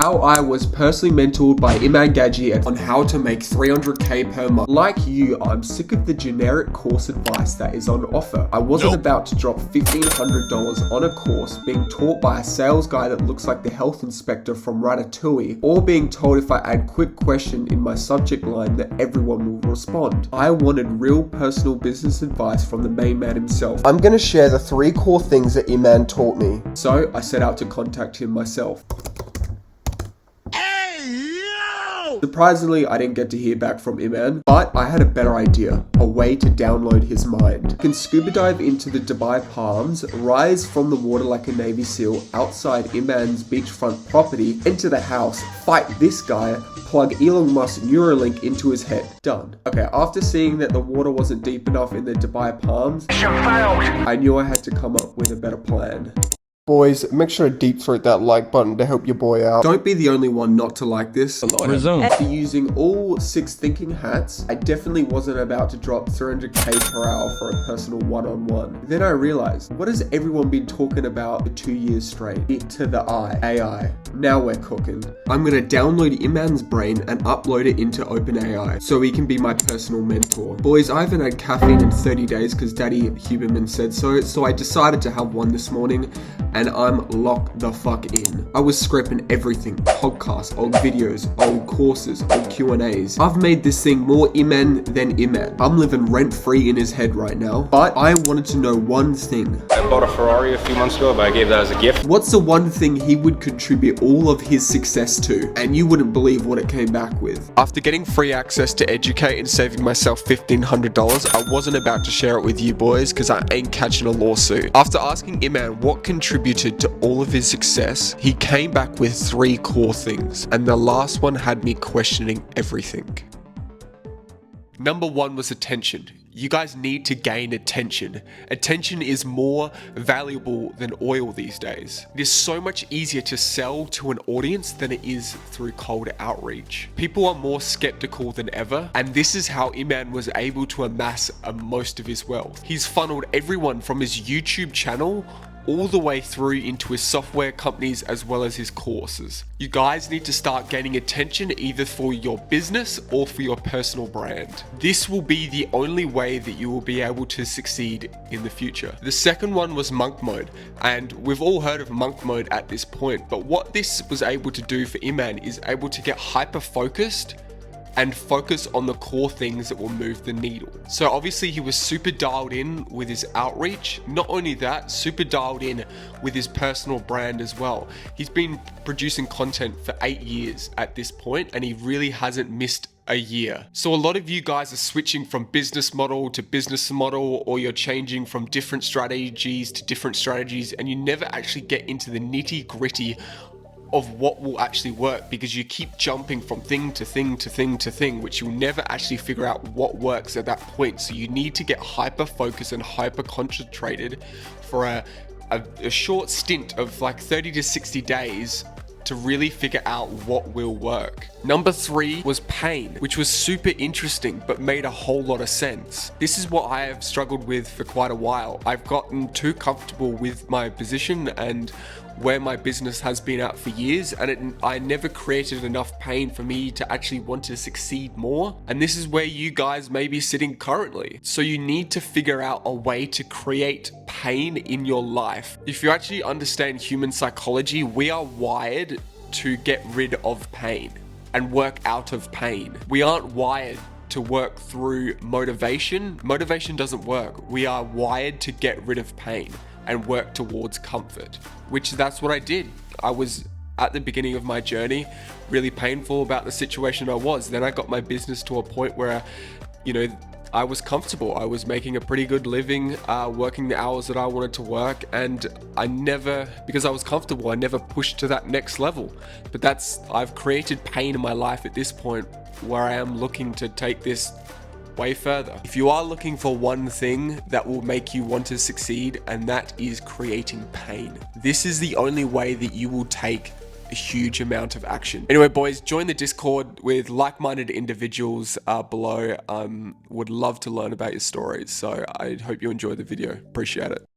How I was personally mentored by Iman Gadzhi on how to make 300k per month. Like you, I'm sick of the generic course advice that is on offer. I wasn't about to drop $1,500 on a course being taught by a sales guy that looks like the health inspector from Ratatouille, or being told if I add quick question in my subject line that everyone will respond. I wanted real personal business advice from the main man himself. I'm gonna share the 3 core things that Iman taught me. So I set out to contact him myself. Surprisingly, I didn't get to hear back from Iman, but I had a better idea, a way to download his mind. You can scuba dive into the Dubai Palms, rise from the water like a Navy SEAL outside Iman's beachfront property, enter the house, fight this guy, plug Elon Musk's Neuralink into his head. Done. Okay, after seeing that the water wasn't deep enough in the Dubai Palms, I knew I had to come up with a better plan. Boys, make sure to deep throat that like button to help your boy out. Don't be the only one not to like this. Resume. After using all 6 thinking hats, I definitely wasn't about to drop 300k per hour for a personal one-on-one. Then I realized, what has everyone been talking about for 2 years straight? It to the I, AI. Now we're cooking. I'm gonna download Iman's brain and upload it into OpenAI so he can be my personal mentor. Boys, I haven't had caffeine in 30 days because Daddy Huberman said so I decided to have one this morning, and I'm locked the fuck in. I was scraping everything, podcasts, old videos, old courses, old Q&As. I've made this thing more Iman than Iman. I'm living rent-free in his head right now, but I wanted to know one thing. I bought a Ferrari a few months ago, but I gave that as a gift. What's the one thing he would contribute all of his success to? And you wouldn't believe what it came back with. After getting free access to educate and saving myself $1,500, I wasn't about to share it with you boys because I ain't catching a lawsuit. After asking Iman what contributed to all of his success, he came back with 3 core things, and the last one had me questioning everything. Number 1 was attention. You guys need to gain attention. Attention is more valuable than oil these days. It is so much easier to sell to an audience than it is through cold outreach. People are more skeptical than ever, and this is how Iman was able to amass most of his wealth. He's funneled everyone from his YouTube channel all the way through into his software companies as well as his courses. You guys need to start gaining attention either for your business or for your personal brand. This will be the only way that you will be able to succeed in the future. The second one was monk mode, and we've all heard of monk mode at this point, but what this was able to do for Iman is able to get hyper focused and focus on the core things that will move the needle. So obviously he was super dialed in with his outreach. Not only that, super dialed in with his personal brand as well. He's been producing content for 8 years at this point, and he really hasn't missed a year. So a lot of you guys are switching from business model to business model, or you're changing from different strategies to different strategies, and you never actually get into the nitty gritty of what will actually work, because you keep jumping from thing to thing to thing to thing, which you'll never actually figure out what works at that point. So you need to get hyper focused and hyper concentrated for a short stint of like 30 to 60 days to really figure out what will work. Number 3 was pain, which was super interesting but made a whole lot of sense. This is what I have struggled with for quite a while. I've gotten too comfortable with my position and where my business has been at for years, and I never created enough pain for me to actually want to succeed more. And this is where you guys may be sitting currently. So you need to figure out a way to create pain in your life. If you actually understand human psychology, we are wired to get rid of pain and work out of pain. We aren't wired to work through motivation. Motivation doesn't work. We are wired to get rid of pain and work towards comfort, which that's what I did. I was at the beginning of my journey really painful about the situation I was. Then I got my business to a point where, I was comfortable. I was making a pretty good living, working the hours that I wanted to work, and because I was comfortable, I never pushed to that next level. But I've created pain in my life at this point where I am looking to take this way further. If you are looking for one thing that will make you want to succeed, and that is creating pain, this is the only way that you will take a huge amount of action. Anyway, boys, join the Discord with like-minded individuals below. Would love to learn about your stories. So I hope you enjoy the video. Appreciate it.